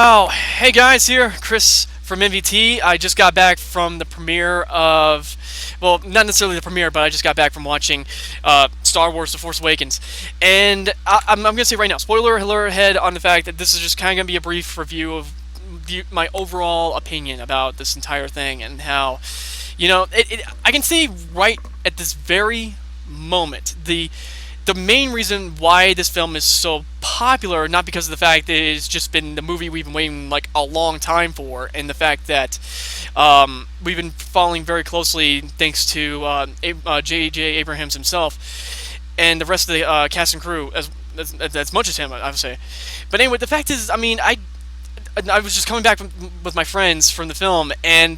Oh, hey guys, here, Chris from MVT. I just got back from the premiere of, well, not necessarily the premiere, but I just got back from watching Star Wars: The Force Awakens. And I'm going to say right now, spoiler alert ahead on the fact that this is just kind of going to be a brief review of my overall opinion about this entire thing and how, I can see right at this very moment the main reason why this film is so popular, not because of the fact that it's just been the movie we've been waiting like a long time for, and the fact that we've been following very closely thanks to J.J. Abrams himself and the rest of the cast and crew as much as him, I would say. But anyway, the fact is, I was just coming back with my friends from the film, and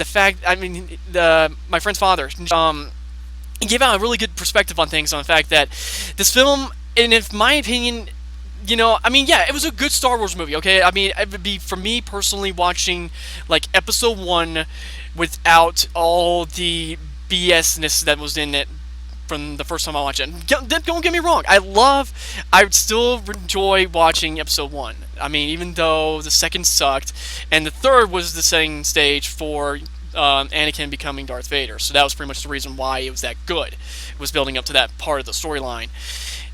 my friend's father, he gave out a really good perspective on things, on the fact that this film, and in my opinion, yeah, it was a good Star Wars movie, okay? I mean, it would be, for me personally, watching, like, Episode 1 without all the BS-ness that was in it from the first time I watched it. Don't get me wrong, I would still enjoy watching Episode 1. I mean, even though the second sucked, and the third was the setting stage for Anakin becoming Darth Vader. So that was pretty much the reason why it was that good. It was building up to that part of the storyline,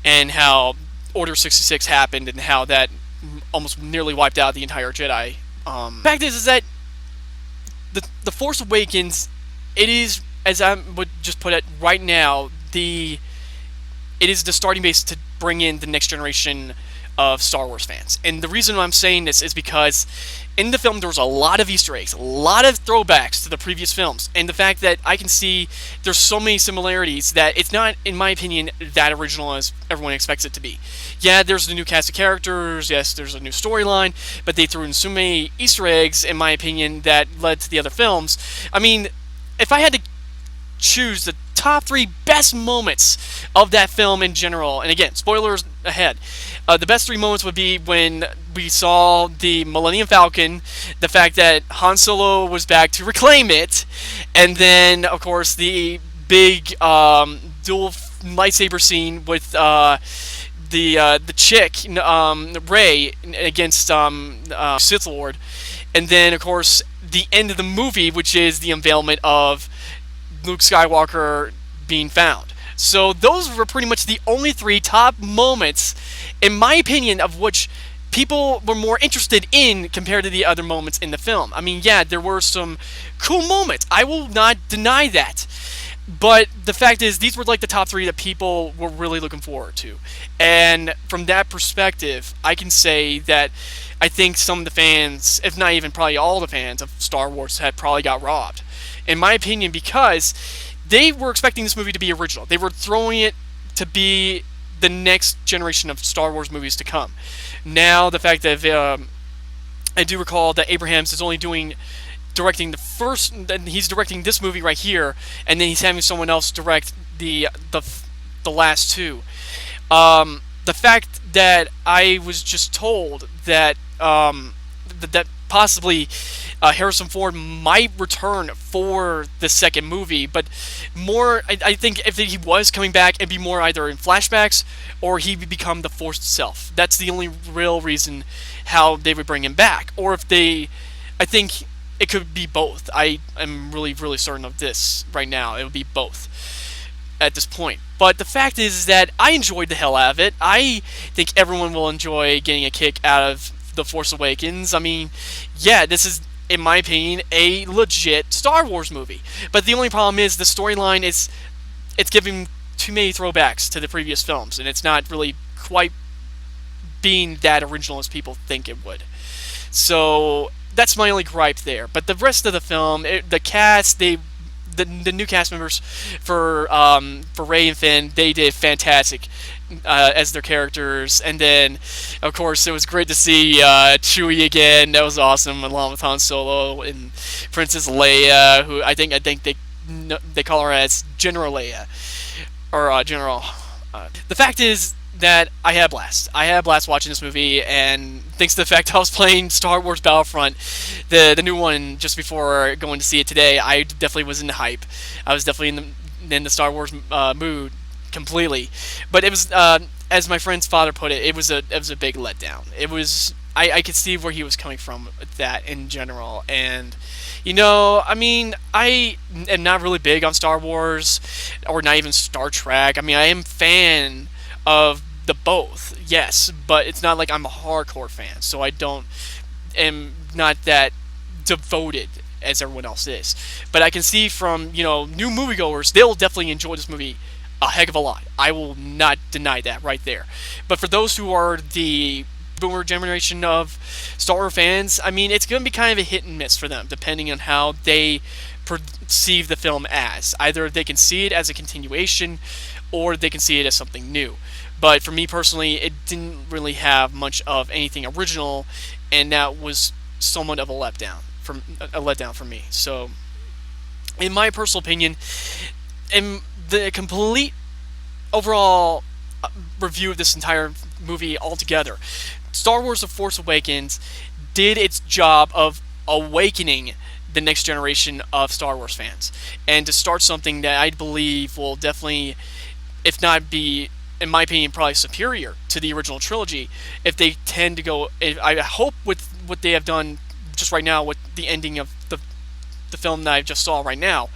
and how Order 66 happened, and how that almost nearly wiped out the entire Jedi. The fact is that the Force Awakens, it is, as I would just put it right now, it is the starting base to bring in the next generation of Star Wars fans. And the reason I'm saying this is because in the film there was a lot of Easter eggs, a lot of throwbacks to the previous films, and the fact that I can see there's so many similarities that it's not, in my opinion, that original as everyone expects it to be. Yeah, there's the new cast of characters, yes, there's a new storyline, but they threw in so many Easter eggs, in my opinion, that led to the other films. I mean, if I had to choose the top 3 best moments of that film in general, and again, spoilers ahead, the best 3 moments would be when we saw the Millennium Falcon, the fact that Han Solo was back to reclaim it, and then, of course, the big dual lightsaber scene with the chick, Rey, against Sith Lord, and then, of course, the end of the movie, which is the unveilment of Luke Skywalker being found. So those were pretty much the only 3 top moments, in my opinion, of which people were more interested in compared to the other moments in the film. I mean, yeah, there were some cool moments. I will not deny that. But the fact is, these were like the top 3 that people were really looking forward to. And from that perspective, I can say that I think some of the fans, if not even probably all the fans of Star Wars, had probably got robbed, in my opinion, because they were expecting this movie to be original. They were throwing it to be the next generation of Star Wars movies to come. Now, the fact that I do recall that Abrams is only directing the first, he's directing this movie right here, and then he's having someone else direct the last 2. The fact that I was just told that that possibly Harrison Ford might return for the second movie, but more, I think if he was coming back, it'd be more either in flashbacks or he would become the Force itself. That's the only real reason how they would bring him back. Or if I think it could be both. I am really, really certain of this right now. It would be both at this point. But the fact is that I enjoyed the hell out of it. I think everyone will enjoy getting a kick out of The Force Awakens. I mean, yeah, this is, in my opinion, a legit Star Wars movie. But the only problem is the storyline it's giving too many throwbacks to the previous films, and it's not really quite being that original as people think it would. So that's my only gripe there. But the rest of the film, the cast, the new cast members for Rey and Finn, they did fantastic as their characters. And then, of course, it was great to see Chewie again. That was awesome, along with Han Solo and Princess Leia, who I think they call her as General Leia, or General. The fact is that I had a blast. I had a blast watching this movie, and thanks to the fact I was playing Star Wars Battlefront, the new one, just before going to see it today, I definitely was in the hype. I was definitely in the Star Wars mood completely. But it was as my friend's father put it, it was a big letdown. I could see where he was coming from with that in general, and I mean, I am not really big on Star Wars or not even Star Trek. I mean, I am fan of the both, yes, but it's not like I'm a hardcore fan, so I don't am not that devoted as everyone else is. But I can see from new moviegoers, they'll definitely enjoy this movie a heck of a lot. I will not deny that right there. But for those who are the boomer generation of Star Wars fans, I mean, it's going to be kind of a hit and miss for them, depending on how they perceive the film as. Either they can see it as a continuation, or they can see it as something new. But for me personally, it didn't really have much of anything original, and that was somewhat of a letdown for me. So, in my personal opinion, in the complete overall review of this entire movie altogether, Star Wars: The Force Awakens did its job of awakening the next generation of Star Wars fans, and to start something that I believe will definitely, if not be, in my opinion, probably superior to the original trilogy. If they tend to go, I hope with what they have done just right now with the ending of the film that I just saw right now,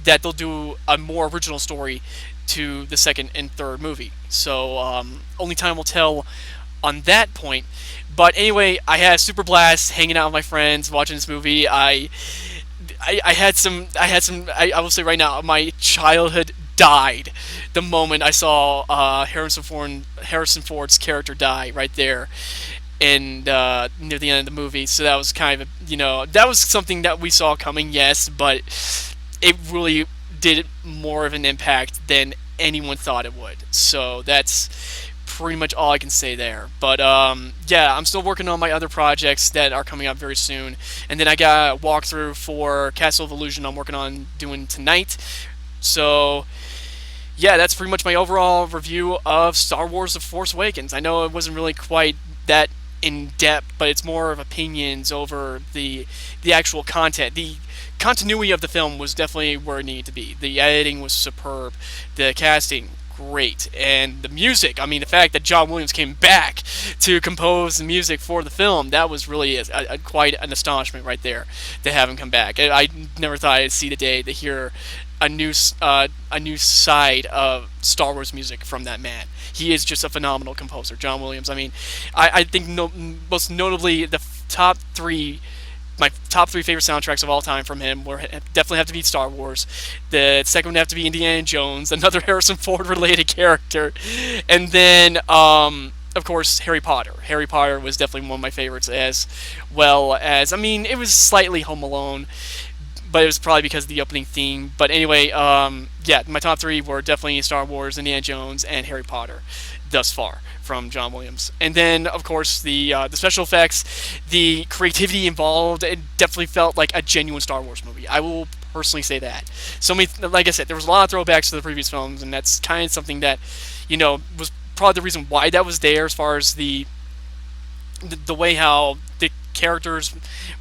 that they'll do a more original story to the second and third movie. So only time will tell on that point. But anyway, I had a super blast hanging out with my friends watching this movie. I will say right now, my childhood died the moment I saw Harrison Ford's character die right there and near the end of the movie. So that was kind of that was something that we saw coming, yes, but it really did more of an impact than anyone thought it would. So that's pretty much all I can say there. But yeah, I'm still working on my other projects that are coming up very soon, and then I got a walkthrough for Castle of Illusion I'm working on doing tonight. So yeah, that's pretty much my overall review of Star Wars: The Force Awakens. I know it wasn't really quite that in depth, but it's more of opinions over the actual content. The continuity of the film was definitely where it needed to be. The editing was superb, the casting great, and the music. I mean, the fact that John Williams came back to compose the music for the film, that was really quite an astonishment right there to have him come back. I never thought I'd see the day to hear a new side of Star Wars music from that man. He is just a phenomenal composer, John Williams. I mean, I think most notably my top three favorite soundtracks of all time from him definitely have to be Star Wars. The second would have to be Indiana Jones, another Harrison Ford related character, and then of course Harry Potter. Harry Potter was definitely one of my favorites, as well as, I mean, it was slightly Home Alone, but it was probably because of the opening theme. But anyway, yeah, my top three were definitely Star Wars, Indiana Jones, and Harry Potter thus far from John Williams. And then, of course, the special effects, the creativity involved, it definitely felt like a genuine Star Wars movie. I will personally say that. So many, like I said, there was a lot of throwbacks to the previous films, and that's kind of something that, was probably the reason why that was there, as far as the way how the characters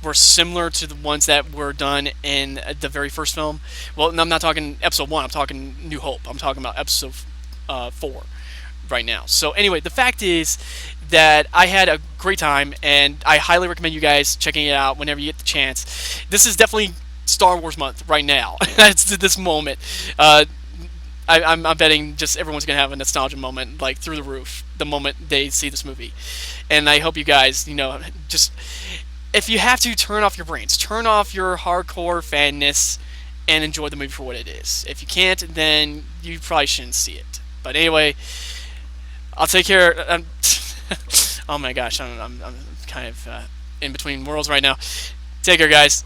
were similar to the ones that were done in the very first film. Well, I'm not talking episode 1, I'm talking New Hope. I'm talking about episode 4 right now. So anyway, the fact is that I had a great time, and I highly recommend you guys checking it out whenever you get the chance. This is definitely Star Wars month right now. It's this moment. I'm betting just everyone's going to have a nostalgia moment, like through the roof, the moment they see this movie. And I hope you guys, just, if you have to, turn off your brains, turn off your hardcore fanness, and enjoy the movie for what it is. If you can't, then you probably shouldn't see it. But anyway, I'll take care. Oh my gosh, I'm kind of in between worlds right now. Take care, guys.